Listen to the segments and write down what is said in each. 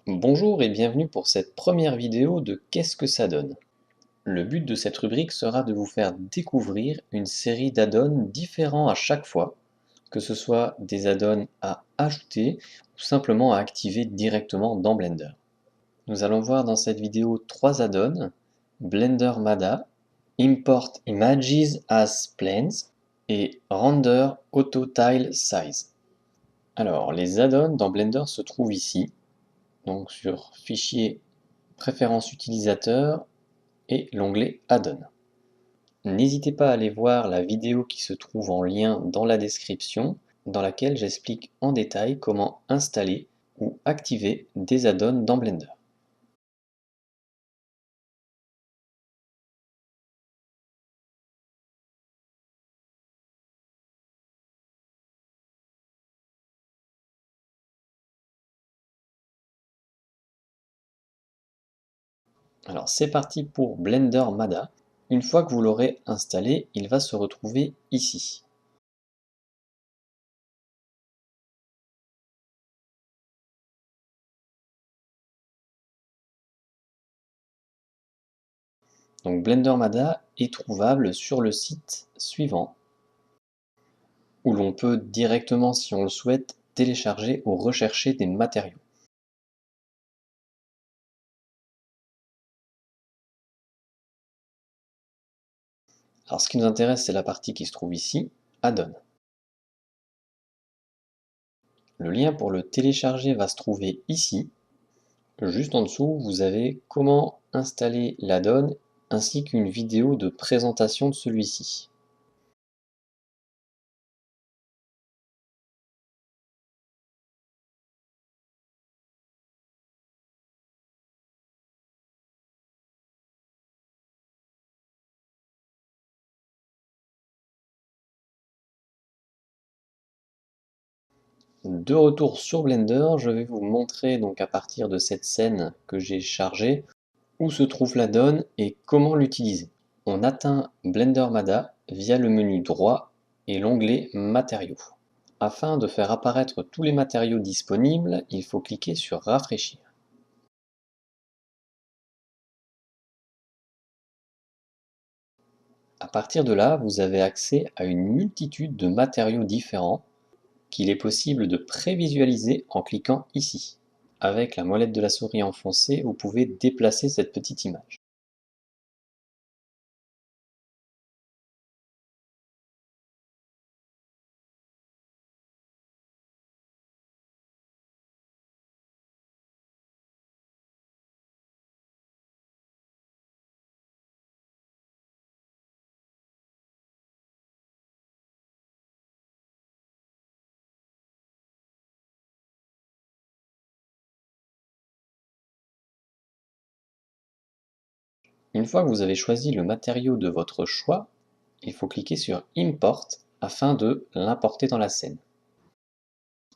Bonjour et bienvenue pour cette première vidéo de Qu'est-ce que ça donne? Le but de cette rubrique sera de vous faire découvrir une série d'add-ons différents à chaque fois, que ce soit des add-ons à ajouter ou simplement à activer directement dans Blender. Nous allons voir dans cette vidéo trois add-ons: Blender Mada, Import Images as Planes et Render Auto Tile Size. Alors, les add-ons dans Blender se trouvent ici, donc sur Fichier, Préférences utilisateurs et l'onglet Add-on. N'hésitez pas à aller voir la vidéo qui se trouve en lien dans la description, dans laquelle j'explique en détail comment installer ou activer des add-ons dans Blender. Alors c'est parti pour Blender Mada. Une fois que vous l'aurez installé, il va se retrouver ici. Donc Blender Mada est trouvable sur le site suivant, où l'on peut directement, si on le souhaite, télécharger ou rechercher des matériaux. Alors ce qui nous intéresse, c'est la partie qui se trouve ici, Add-on. Le lien pour le télécharger va se trouver ici. Juste en dessous, vous avez comment installer l'add-on ainsi qu'une vidéo de présentation de celui-ci. De retour sur Blender, je vais vous montrer donc à partir de cette scène que j'ai chargée où se trouve l'add-on et comment l'utiliser. On atteint Blender Mada via le menu droit et l'onglet Matériaux. Afin de faire apparaître tous les matériaux disponibles, il faut cliquer sur Rafraîchir. À partir de là, vous avez accès à une multitude de matériaux différents qu'il est possible de prévisualiser en cliquant ici. Avec la molette de la souris enfoncée, vous pouvez déplacer cette petite image. Une fois que vous avez choisi le matériau de votre choix, il faut cliquer sur Import afin de l'importer dans la scène.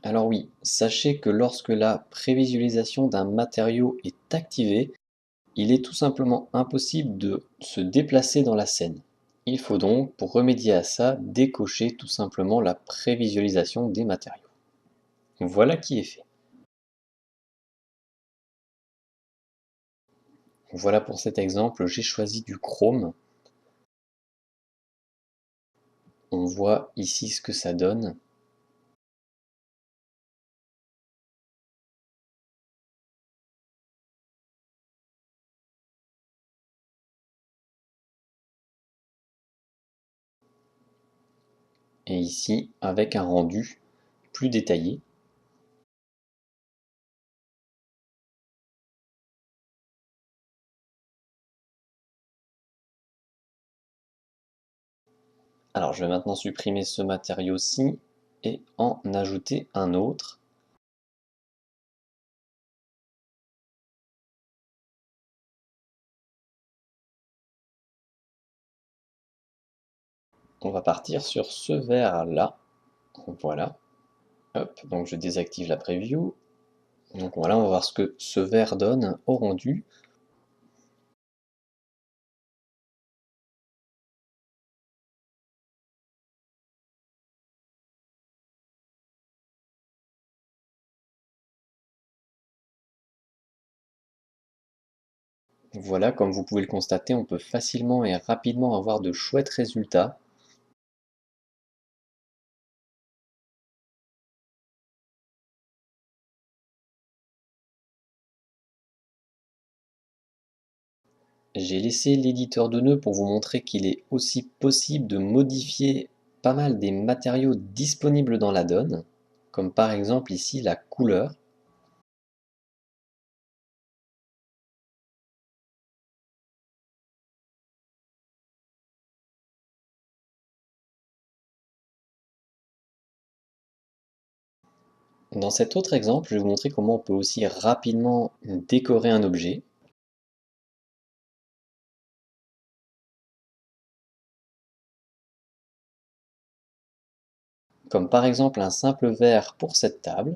Alors oui, sachez que lorsque la prévisualisation d'un matériau est activée, il est tout simplement impossible de se déplacer dans la scène. Il faut donc, pour remédier à ça, décocher tout simplement la prévisualisation des matériaux. Voilà qui est fait. Voilà pour cet exemple, j'ai choisi du chrome. On voit ici ce que ça donne. Et ici, avec un rendu plus détaillé. Alors je vais maintenant supprimer ce matériau-ci et en ajouter un autre. On va partir sur ce vert-là. Voilà. Hop, donc je désactive la preview. Donc voilà, on va voir ce que ce vert donne au rendu. Voilà, comme vous pouvez le constater, on peut facilement et rapidement avoir de chouettes résultats. J'ai laissé l'éditeur de nœuds pour vous montrer qu'il est aussi possible de modifier pas mal des matériaux disponibles dans l'addon, comme par exemple ici la couleur. Dans cet autre exemple, je vais vous montrer comment on peut aussi rapidement décorer un objet, comme par exemple un simple verre pour cette table.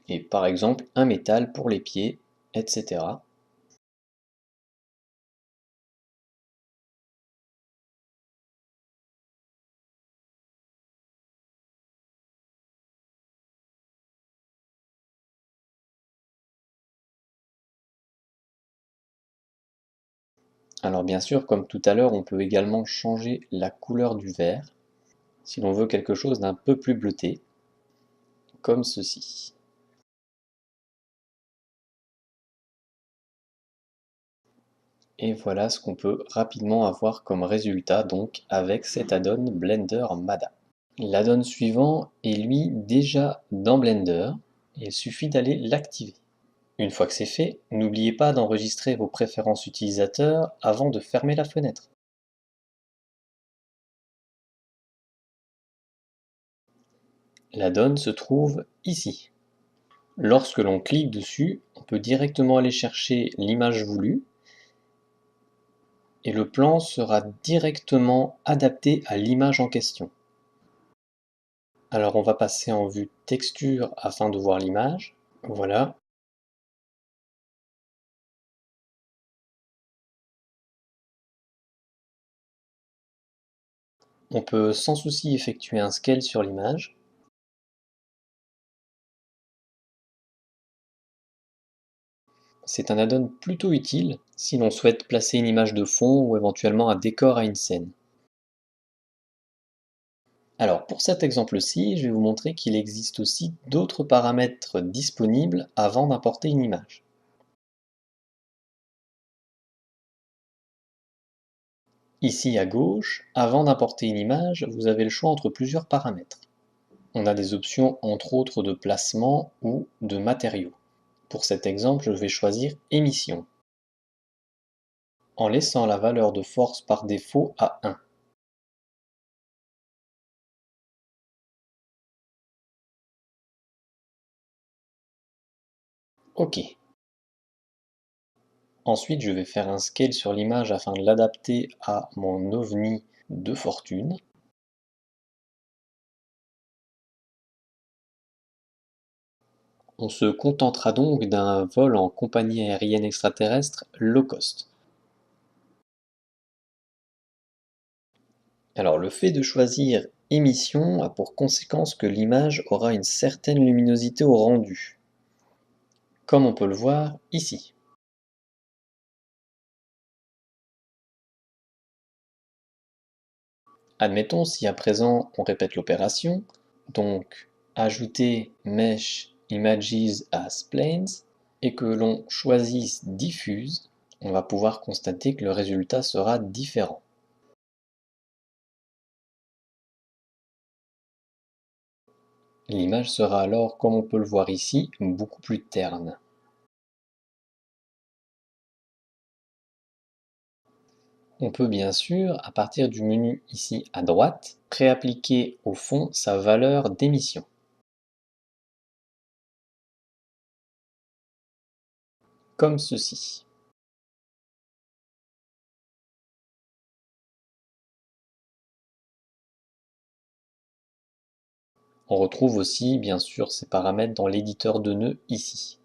Et par exemple un métal pour les pieds, etc. Alors bien sûr, comme tout à l'heure, on peut également changer la couleur du verre, si l'on veut quelque chose d'un peu plus bleuté, comme ceci. Et voilà ce qu'on peut rapidement avoir comme résultat donc avec cet add-on Blender Mada. L'add-on suivant est lui déjà dans Blender, et il suffit d'aller l'activer. Une fois que c'est fait, n'oubliez pas d'enregistrer vos préférences utilisateurs avant de fermer la fenêtre. L'add-on se trouve ici. Lorsque l'on clique dessus, on peut directement aller chercher l'image voulue et le plan sera directement adapté à l'image en question. Alors on va passer en vue texture afin de voir l'image. Voilà. On peut sans souci effectuer un scale sur l'image. C'est un add-on plutôt utile si l'on souhaite placer une image de fond ou éventuellement un décor à une scène. Alors pour cet exemple-ci, je vais vous montrer qu'il existe aussi d'autres paramètres disponibles avant d'importer une image. Ici à gauche, avant d'importer une image, vous avez le choix entre plusieurs paramètres. On a des options entre autres de placement ou de matériaux. Pour cet exemple, je vais choisir émission, en laissant la valeur de force par défaut à 1. OK. Ensuite, je vais faire un scale sur l'image afin de l'adapter à mon ovni de fortune. On se contentera donc d'un vol en compagnie aérienne extraterrestre low cost. Alors le fait de choisir émission a pour conséquence que l'image aura une certaine luminosité au rendu, comme on peut le voir ici. Admettons si à présent on répète l'opération, donc ajouter Mesh Images as Planes, et que l'on choisisse Diffuse, on va pouvoir constater que le résultat sera différent. L'image sera alors, comme on peut le voir ici, beaucoup plus terne. On peut bien sûr, à partir du menu ici à droite, préappliquer au fond sa valeur d'émission, comme ceci. On retrouve aussi bien sûr ces paramètres dans l'éditeur de nœuds ici.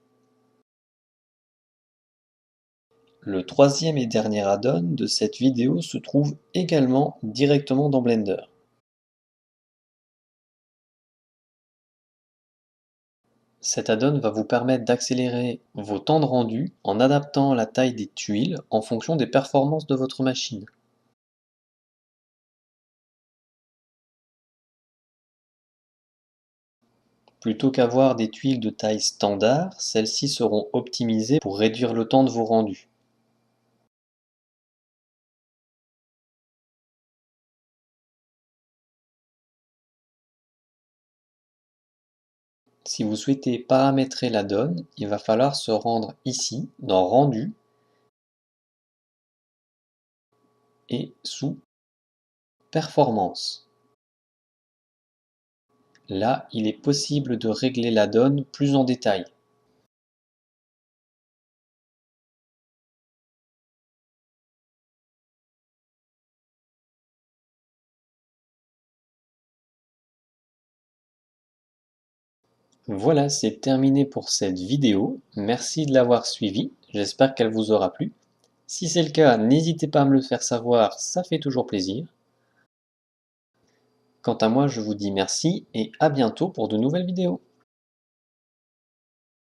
Le troisième et dernier add-on de cette vidéo se trouve également directement dans Blender. Cet add-on va vous permettre d'accélérer vos temps de rendu en adaptant la taille des tuiles en fonction des performances de votre machine. Plutôt qu'avoir des tuiles de taille standard, celles-ci seront optimisées pour réduire le temps de vos rendus. Si vous souhaitez paramétrer l'add-on, il va falloir se rendre ici, dans Rendu, et sous Performance. Là, il est possible de régler l'add-on plus en détail. Voilà, c'est terminé pour cette vidéo. Merci de l'avoir suivie. J'espère qu'elle vous aura plu. Si c'est le cas, n'hésitez pas à me le faire savoir, ça fait toujours plaisir. Quant à moi, je vous dis merci et à bientôt pour de nouvelles vidéos.